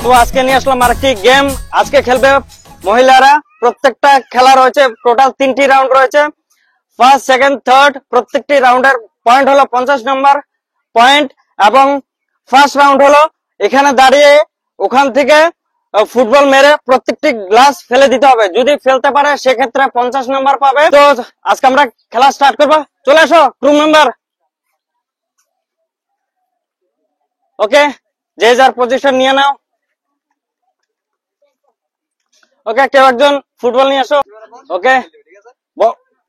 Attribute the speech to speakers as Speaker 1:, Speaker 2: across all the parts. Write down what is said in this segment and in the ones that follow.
Speaker 1: তো আজকে নিয়ে আসলাম আরেকটি গেম। আজকে খেলবে মহিলারা। প্রত্যেকটা খেলা রয়েছে, টোটাল 3টি রাউন্ড রয়েছে। ফার্স্ট, সেকেন্ড, থার্ড, প্রত্যেকটি রাউন্ডের পয়েন্ট হলো 50 নম্বর পয়েন্ট। এবং ফার্স্ট রাউন্ড হলো এখানে দাঁড়িয়ে ওখান থেকে ফুটবল মেরে প্রত্যেকটি গ্লাস ফেলে দিতে হবে। যদি ফেলতে পারে সেক্ষেত্রে 50 নম্বর পাবে। তো আজকে আমরা খেলা স্টার্ট করবো। চলে আসো ক্রু মেম্বার। ওকে, যে যার পজিশন নিয়ে নাও। ওকে, কেউ একজন ফুটবল নিয়ে আসো। ওকে,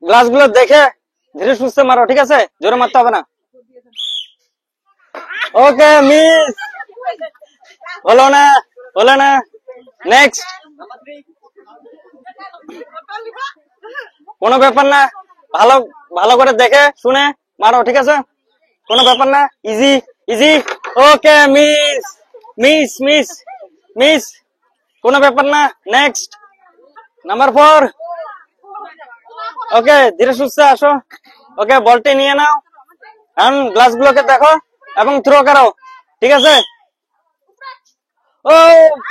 Speaker 1: গ্লাস গুলো দেখে ধীরে সুস্থে মারো, ঠিক আছে? জোরে মারতে হবে না। ওকে, মিস। হলো না, হলো না। নেক্সট। কোনো ব্যাপার না, ভালো ভালো করে দেখে শুনে মারো, ঠিক আছে? কোনো ব্যাপার না, ইজি ইজি। ওকে, মিস মিস মিস মিস। কোনো ব্যাপার না। Next, number 4। ওকে, ধীরে সুস্থে আসো। ওকে, বলটি নিয়ে নাও, এখন গ্লাস গুলোকে দেখো এবং থ্রো করো, ঠিক আছে? ও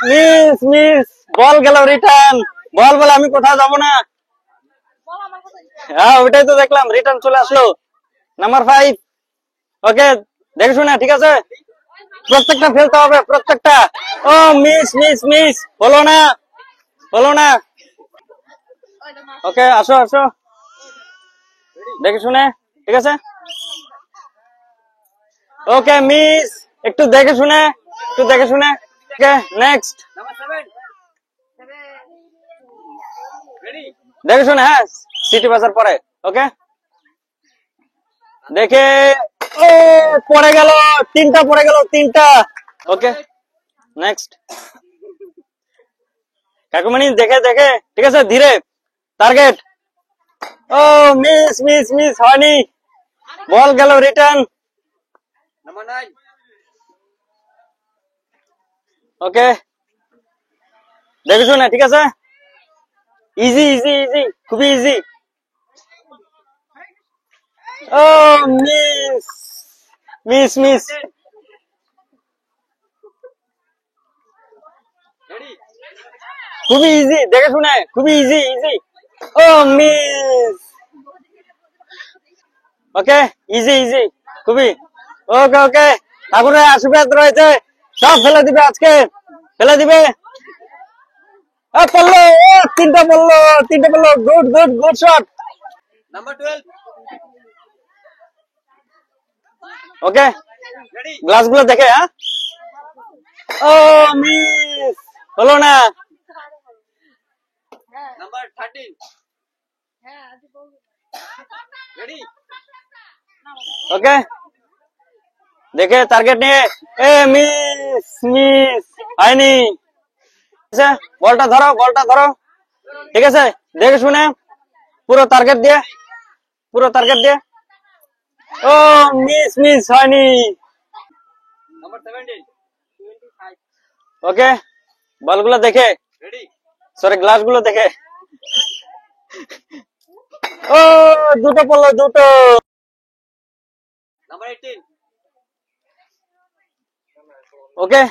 Speaker 1: মিস মিস, বল গেল রিটার্ন। বল বলে আমি কোথাও যাবো না। হ্যাঁ, ওইটাই তো দেখলাম, রিটার্ন চলে আসলো। নাম্বার 5। ওকে, দেখে শুনে, ঠিক আছে? প্রত্যেকটা ফেলতে হবে, প্রত্যেকটা। ও মিস মিস মিস, হলো না, হলো না। ওকে, আসো আসো, দেখে শুনে, ঠিক আছে? Okay, miss. একটু দেখে শুনে, একটু দেখে শুনে। ওকে, নেক্সট। দেখে শুনে, হ্যাঁ, সিটি বাজার পরে। ওকে, দেখে। ও পড়ে গেল, 3টা পড়ে গেল, 3টা। ওকে, নেক্সট। কাকুমণি দেখে দেখে, ঠিক আছে? ধীরে, টার্গেট। ও মিস মিস মিস, হয়নি, বল গেল রিটার্ন। নাম্বার 9। ওকে, দেখে শুনে, ঠিক আছে? ইজি ইজি ইজি, খুবই ইজি। ও মিস মিস মিস। খুবই ইজি, দেখে শুনে, খুবই ইজি ইজি। ও মিস। ওকে, ইজি ইজি, খুবই। ওকে ওকে, ঠাকুরের আশীর্বাদ রয়েছে, সব ফেলে দিবে আজকে, ফেলে দিবে। পড়লো, 3টা পড়লো, 3টা পড়লো। Good good good shot. Number 12। ওকে, গ্লাস গুলো দেখে, হ্যাঁ। ও মিস, হলো না। নাম্বার 13। ওকে, দেখে টার্গেট নিয়ে। এ মিস মিস, হয়নি। বলটা ধরো, বলটা ধরো, ঠিক আছে? দেখে শুনে, পুরো টার্গেট দিয়ে, পুরো টার্গেট দিয়ে। ও মিস মিস, হয়নি। ওকে, বলগুলো দেখে, সরি গ্লাস গুলো দেখে। ও দুটো পড়লো, দুটো। ওকে,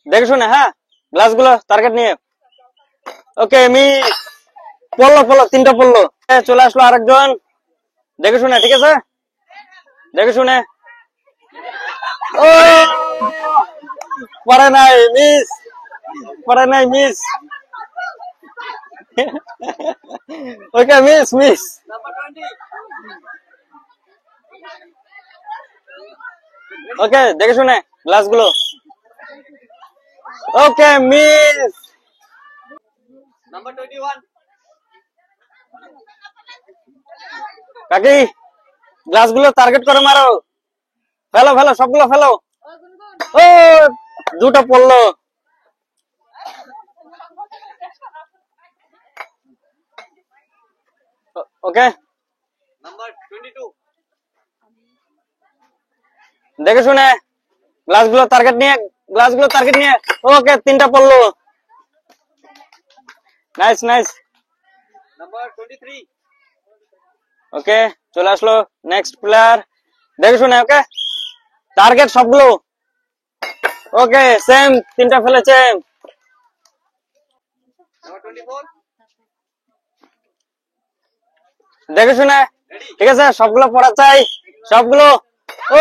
Speaker 1: দেখে শুনে, হ্যাঁ, গ্লাস গুলো টার্গেট নিয়ে। ওকে, মিস। পড়লো পড়লো, 3টা পড়লো। চলে আসলো আরেকজন, দেখে শুনে, ঠিক আছে? দেখে শুনে। ও পরে নাই, মিস, পরে নাই, মিস। ওকে, মিস মিস। ওকে, দেখে শুনে, গ্লাস গুলো। ওকে, মিস। নাম্বার 21। কাকি, গ্লাস গুলো টার্গেট করে মারো, ফেলো ফেলো, সবগুলো ফেলো। ও দুটো পড়লো। ওকে, নাম্বার 22। দেখে শুনে, গ্লাস গুলো টার্গেট নিয়ে, গ্লাস গুলো টার্গেট নিয়ে। ওকে, 3টা পড়লো। Nice nice. নাম্বার 23। ওকে, চলে আসলো নেক্সট প্লেয়ার, দেখে শুনে। ওকে, টার্গেট সবগুলো। ওকে সেম, তিনটা ফেলেছে। দেখে শুনে, ঠিক আছে, সবগুলো পড়া চাই, সবগুলো। ও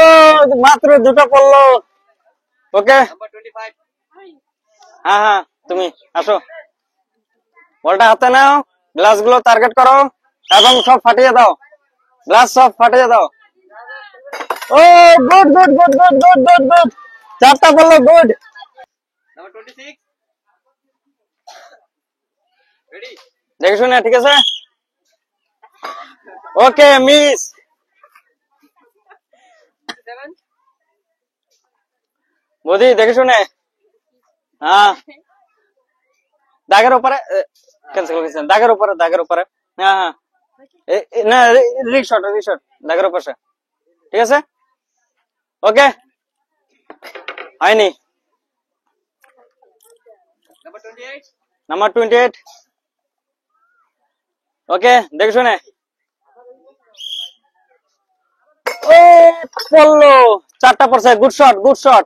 Speaker 1: মাত্র দুটো পড়লো। ওকে, হ্যাঁ হ্যাঁ, তুমি আসো, বলটা হাতে নাও, গ্লাস গুলো টার্গেট করো এবং সব ফাটিয়ে দাও, গ্লাস সব ফাটিয়ে দাও। ও good good good good good good good, চারটা পড়লো, গুড। দেখে শুনে, ঠিক আছে। Okay miss. বৌদি দেখে শুনে, হ্যাঁ, দাগের উপরে ক্যান্সেল করেছেন, দাগের উপরে, দাগের উপরে, হ্যাঁ হ্যাঁ, না রিশট রিশট, দাগের উপরে, ঠিক আছে। ওকে, হয়নি। নাম্বার 28। ওকে দেখে শুনে, ও পড়লো, চারটা পড়ছে, গুড শট গুড শট।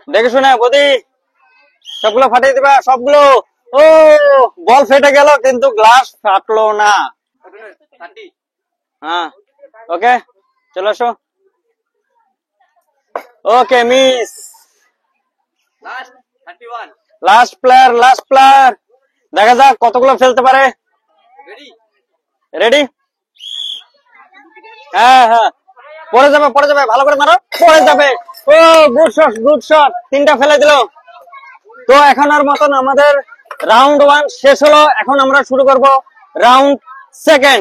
Speaker 1: দেখে শুনে বদি, সবগুলো ফাটিয়ে দিবা, সবগুলো। ও বল ফেটে গেল কিন্তু গ্লাস ফাটলো না। হ্যাঁ, ওকে চলে আসো। ওকে miss. Last player, last player, দেখা যাক কতগুলো ফেলতে পারে। রেডি? হ্যাঁ হ্যাঁ, পড়ে যাবে, পড়ে যাবে, ভালো করে মারো, পড়ে যাবে। ও গুড শট গুড শট, তিনটা ফেলে দিল। তো এখন আর মতন আমাদের রাউন্ড 1 শেষ হলো, এখন আমরা শুরু করব রাউন্ড 2।